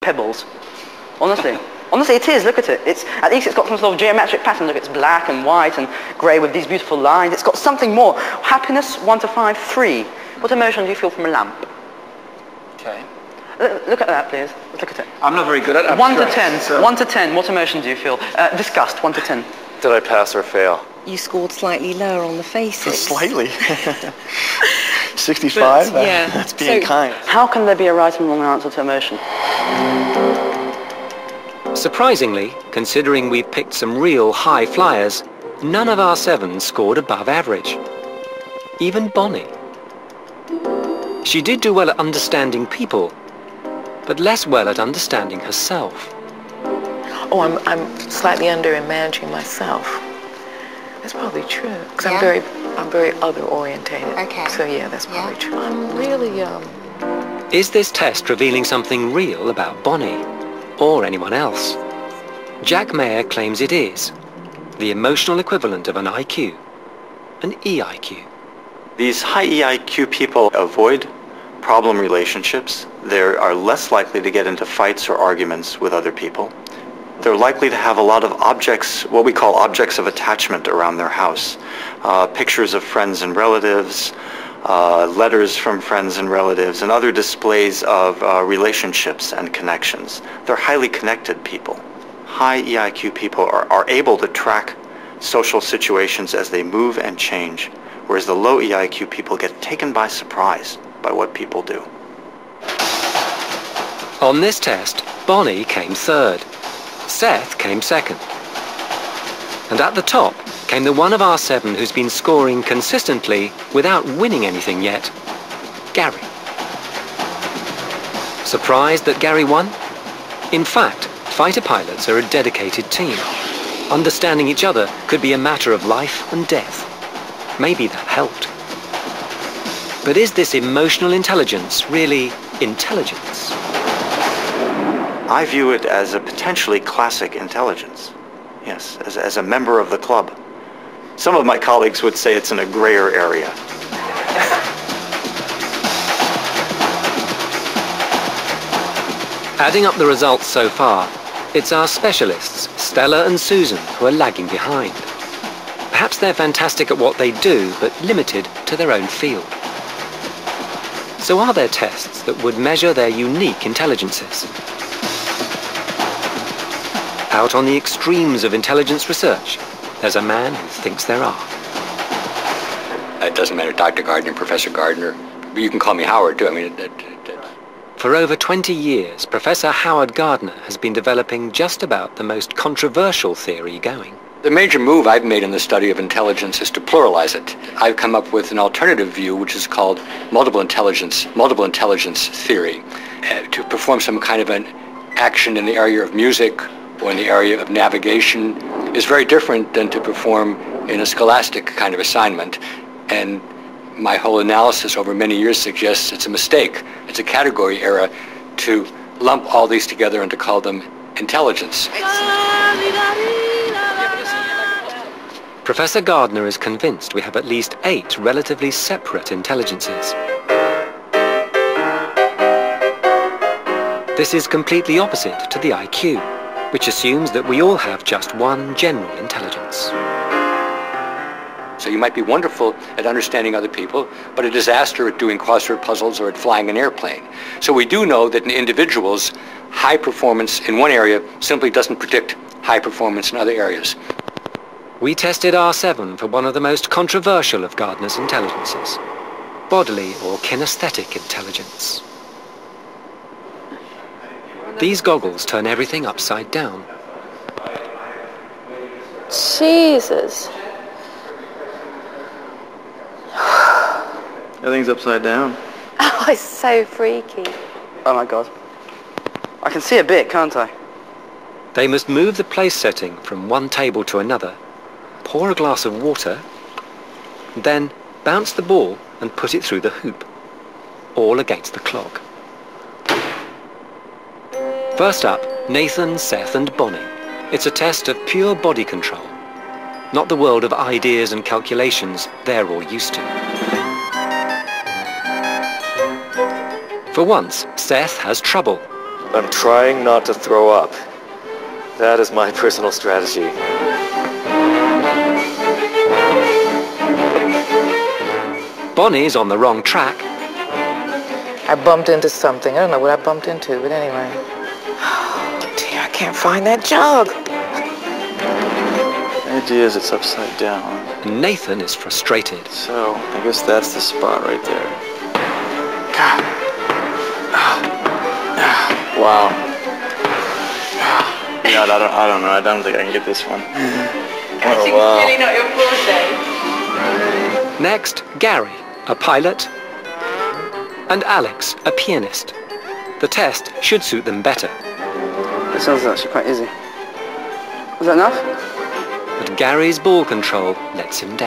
pebbles. Honestly. Honestly, it is. Look at it. At least it's got some sort of geometric pattern. Look, it's black and white and grey with these beautiful lines. It's got something more. Happiness, 1 to 5, 3. What emotion do you feel from a lamp? Okay. Look at that, please. Let's look at it. I'm not very good at it. 1 to 10. So 1 to 10. What emotion do you feel? Disgust, 1 to 10. Did I pass or fail? You scored slightly lower on the faces. Slightly? 65? Yeah. That's being kind. How can there be a right and wrong answer to emotion? Surprisingly, considering we've picked some real high flyers, none of our 7 scored above average. Even Bonnie. She did do well at understanding people, but less well at understanding herself. Oh, I'm slightly under in managing myself. That's probably true, because I'm very other orientated. Okay. So yeah, that's probably true. I'm really Is this test revealing something real about Bonnie, or anyone else? Jack Mayer claims it is, the emotional equivalent of an IQ, an EIQ. These high EIQ people avoid problem relationships. They are less likely to get into fights or arguments with other people. They're likely to have a lot of objects, what we call objects of attachment around their house. Pictures of friends and relatives, letters from friends and relatives, and other displays of relationships and connections. They're highly connected people. High EIQ people are able to track social situations as they move and change, whereas the low EIQ people get taken by surprise by what people do. On this test, Bonnie came 3rd. Seth came 2nd. And at the top came the one of our 7 who's been scoring consistently without winning anything yet, Gary. Surprised that Gary won? In fact, fighter pilots are a dedicated team. Understanding each other could be a matter of life and death. Maybe that helped. But is this emotional intelligence really intelligence? I view it as a potentially classic intelligence. Yes, as a member of the club. Some of my colleagues would say it's in a grayer area. Adding up the results so far, it's our specialists, Stella and Susan, who are lagging behind. Perhaps they're fantastic at what they do, but limited to their own field. So are there tests that would measure their unique intelligences? Out on the extremes of intelligence research, there's a man who thinks there are. It doesn't matter, Dr. Gardner, Professor Gardner. You can call me Howard, too. I mean, For over 20 years, Professor Howard Gardner has been developing just about the most controversial theory going. The major move I've made in the study of intelligence is to pluralize it. I've come up with an alternative view, which is called multiple intelligence theory, to perform some kind of an action in the area of music or in the area of navigation is very different than to perform in a scholastic kind of assignment. And my whole analysis over many years suggests it's a mistake. It's a category error to lump all these together and to call them intelligence. Professor Gardner is convinced we have at least 8 relatively separate intelligences. This is completely opposite to the IQ, which assumes that we all have just one general intelligence. So you might be wonderful at understanding other people, but a disaster at doing crossword puzzles or at flying an airplane. So we do know that in individuals, high performance in one area simply doesn't predict high performance in other areas. We tested R7 for one of the most controversial of Gardner's intelligences, bodily or kinesthetic intelligence. These goggles turn everything upside down. Jesus. Everything's upside down. Oh, it's so freaky. Oh my God. I can see a bit, can't I? They must move the place setting from one table to another, pour a glass of water, then bounce the ball and put it through the hoop, all against the clock. First up, Nathan, Seth and Bonnie. It's a test of pure body control, not the world of ideas and calculations they're all used to. For once, Seth has trouble. I'm trying not to throw up. That is my personal strategy. Bonnie's on the wrong track. I bumped into something. I don't know what I bumped into, but anyway. Oh, dear, I can't find that jug. The idea is it's upside down. Nathan is frustrated. So, I guess that's the spot right there. God. Wow. Yeah, I don't know. I don't think I can get this one. Oh, wow. Really not your forte. Next, Gary, a pilot, and Alex, a pianist. The test should suit them better. It sounds actually quite easy. Was that enough? But Gary's ball control lets him down.